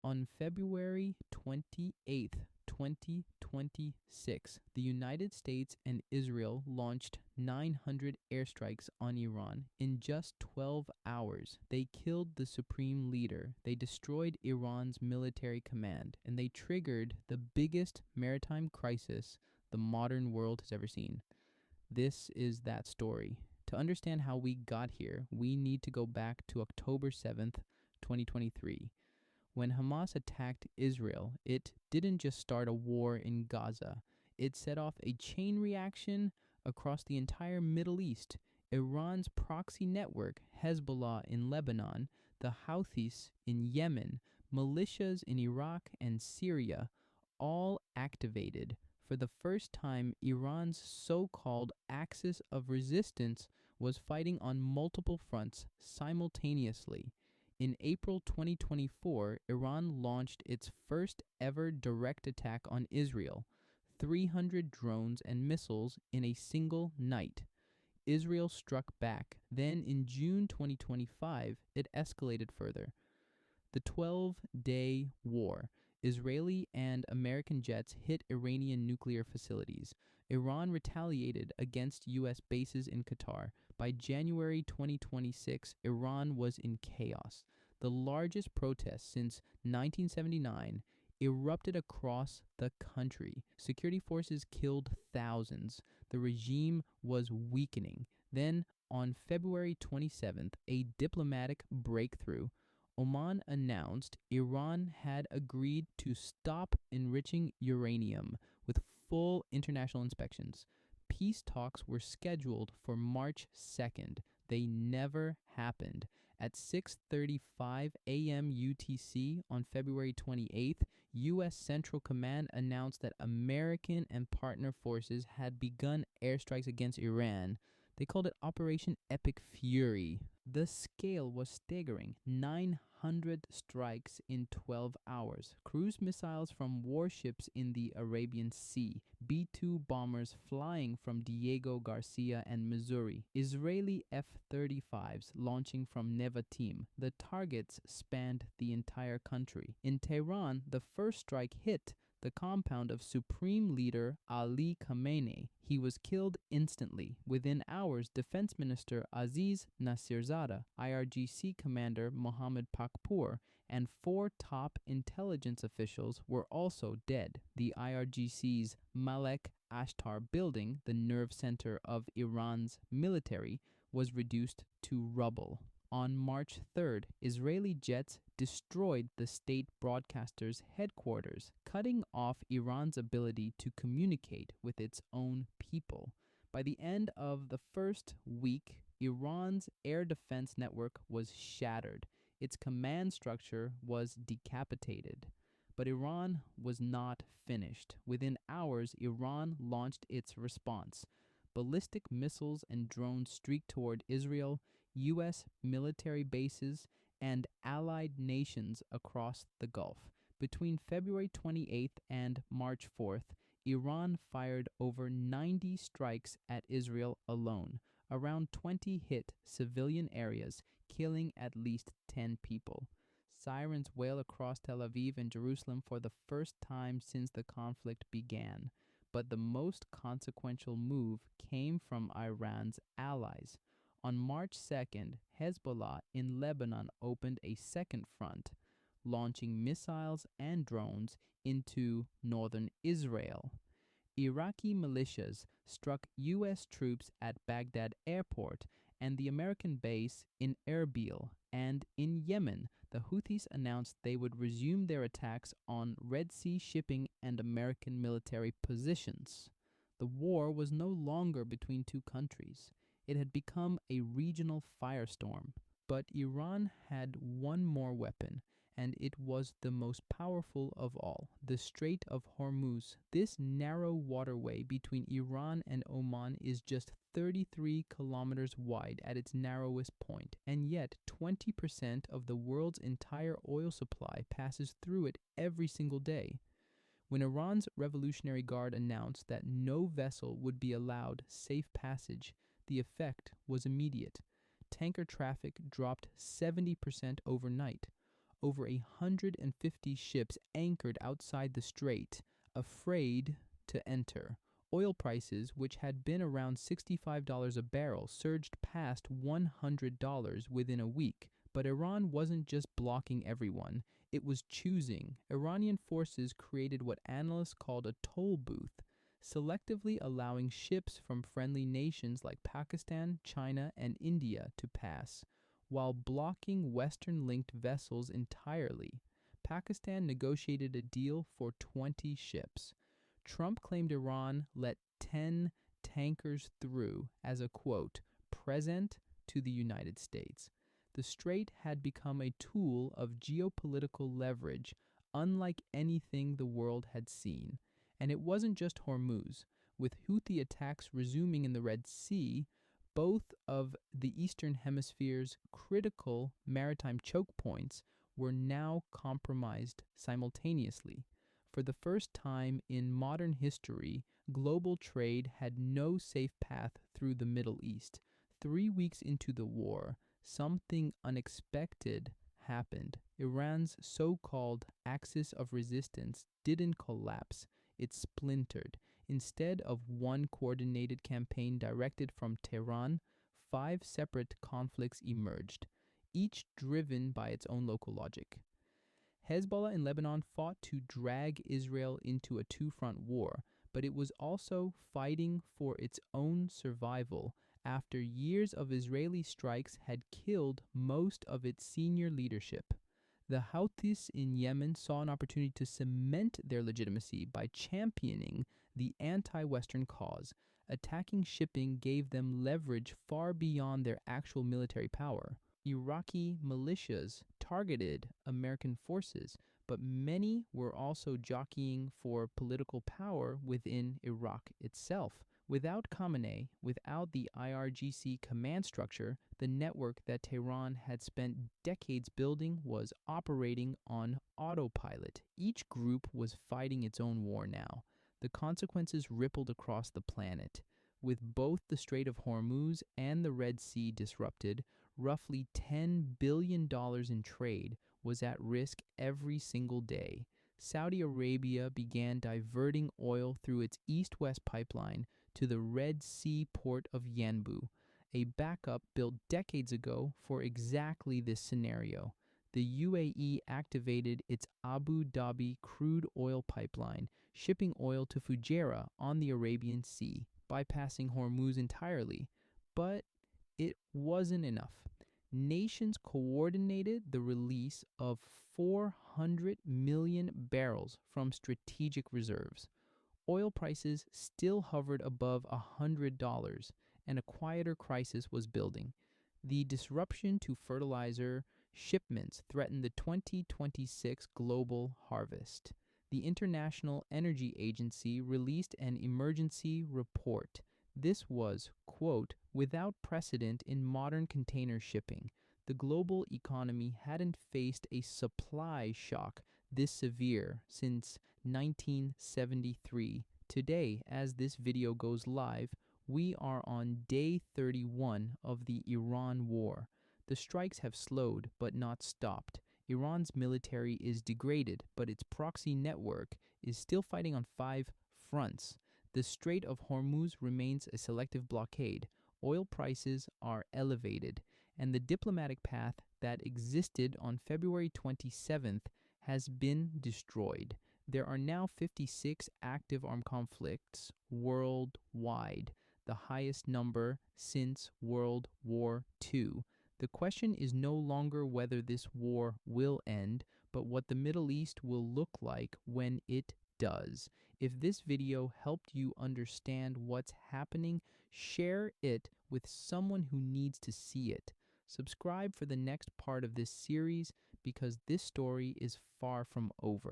On February 28th, 2026, the United States and Israel launched 900 airstrikes on Iran in just 12 hours. They killed the supreme leader, they destroyed Iran's military command, and they triggered the biggest maritime crisis the modern world has ever seen. This is that story. To understand how we got here, we need to go back to October 7th, 2023. When Hamas attacked Israel, it didn't just start a war in Gaza, it set off a chain reaction across the entire Middle East. Iran's proxy network, Hezbollah in Lebanon, the Houthis in Yemen, militias in Iraq and Syria, all activated. For the first time, Iran's so-called axis of resistance was fighting on multiple fronts simultaneously. In April 2024, Iran launched its first ever direct attack on Israel, 300 drones and missiles in a single night. Israel struck back. Then in June 2025, it escalated further. The 12-day war. Israeli and American jets hit Iranian nuclear facilities. Iran retaliated against U.S. bases in Qatar. By January 2026, Iran was in chaos. The largest protest since 1979 erupted across the country. Security forces killed thousands. The regime was weakening. Then, on February 27th, a diplomatic breakthrough. Oman announced Iran had agreed to stop enriching uranium with full international inspections. Peace talks were scheduled for March 2nd. They never happened. At 6:35 a.m. UTC on February 28th, U.S. Central Command announced that American and partner forces had begun airstrikes against Iran. They called it Operation Epic Fury. The scale was staggering. 900 strikes in 12 hours. Cruise missiles from warships in the Arabian Sea. B-2 bombers flying from Diego Garcia and Missouri. Israeli F-35s launching from Nevatim. The targets spanned the entire country. In Tehran, the first strike hit the compound of Supreme Leader Ali Khamenei. He was killed instantly. Within hours, Defense Minister Aziz Nasirzadeh, IRGC Commander Mohammad Pakpour, and 4 top intelligence officials were also dead. The IRGC's Malek Ashtar building, the nerve center of Iran's military, was reduced to rubble. On March 3rd, Israeli jets destroyed the state broadcaster's headquarters, cutting off Iran's ability to communicate with its own people. By the end of the first week, Iran's air defense network was shattered. Its command structure was decapitated. But Iran was not finished. Within hours, Iran launched its response. Ballistic missiles and drones streaked toward Israel, U.S. military bases, and allied nations across the Gulf. Between February 28th and March 4th, Iran fired over 90 strikes at Israel alone. Around 20 hit civilian areas, killing at least 10 people. Sirens wail across Tel Aviv and Jerusalem for the first time since the conflict began. But the most consequential move came from Iran's allies. On March 2nd, Hezbollah in Lebanon opened a second front, launching missiles and drones into northern Israel. Iraqi militias struck U.S. troops at Baghdad airport and the American base in Erbil. And in Yemen, the Houthis announced they would resume their attacks on Red Sea shipping and American military positions. The war was no longer between two countries. It had become a regional firestorm. But Iran had one more weapon, and it was the most powerful of all, the Strait of Hormuz. This narrow waterway between Iran and Oman is just 33 kilometers wide at its narrowest point, and yet 20% of the world's entire oil supply passes through it every single day. When Iran's Revolutionary Guard announced that no vessel would be allowed safe passage, the effect was immediate. Tanker traffic dropped 70% overnight. over 150 ships anchored outside the strait, afraid to enter. Oil prices, which had been around $65 a barrel, surged past $100 within a week. But Iran wasn't just blocking everyone, it was choosing. Iranian forces created what analysts called a toll booth, selectively allowing ships from friendly nations like Pakistan, China, and India to pass, while blocking Western-linked vessels entirely. Pakistan negotiated a deal for 20 ships. Trump claimed Iran let 10 tankers through as a, quote, present to the United States. The strait had become a tool of geopolitical leverage unlike anything the world had seen. And it wasn't just Hormuz. With Houthi attacks resuming in the Red Sea, both of the Eastern Hemisphere's critical maritime choke points were now compromised simultaneously. For the first time in modern history, global trade had no safe path through the Middle East. 3 weeks into the war, something unexpected happened. Iran's so-called axis of resistance didn't collapse, it splintered. Instead of one coordinated campaign directed from Tehran, 5 separate conflicts emerged, each driven by its own local logic. Hezbollah in Lebanon fought to drag Israel into a two-front war, but it was also fighting for its own survival after years of Israeli strikes had killed most of its senior leadership. The Houthis in Yemen saw an opportunity to cement their legitimacy by championing the anti-Western cause. Attacking shipping gave them leverage far beyond their actual military power. Iraqi militias targeted American forces, but many were also jockeying for political power within Iraq itself. Without Khamenei, without the IRGC command structure, the network that Tehran had spent decades building was operating on autopilot. Each group was fighting its own war now. The consequences rippled across the planet. With both the Strait of Hormuz and the Red Sea disrupted, roughly $10 billion in trade was at risk every single day. Saudi Arabia began diverting oil through its east-west pipeline to the Red Sea port of Yanbu, a backup built decades ago for exactly this scenario. The UAE activated its Abu Dhabi crude oil pipeline, shipping oil to Fujairah on the Arabian Sea, bypassing Hormuz entirely. But it wasn't enough. Nations coordinated the release of 400 million barrels from strategic reserves. Oil prices still hovered above $100, and a quieter crisis was building. The disruption to fertilizer shipments threatened the 2026 global harvest. The International Energy Agency released an emergency report. This was, quote, without precedent in modern container shipping. The global economy hadn't faced a supply shock this severe since 1973. Today, as this video goes live, we are on day 31 of the Iran war. The strikes have slowed but not stopped. Iran's military is degraded, but its proxy network is still fighting on 5 fronts. The Strait of Hormuz remains a selective blockade. Oil prices are elevated, and the diplomatic path that existed on February 27th has been destroyed. There are now 56 active armed conflicts worldwide, the highest number since World War II. The question is no longer whether this war will end, but what the Middle East will look like when it does. If this video helped you understand what's happening, share it with someone who needs to see it. Subscribe for the next part of this series because this story is far from over.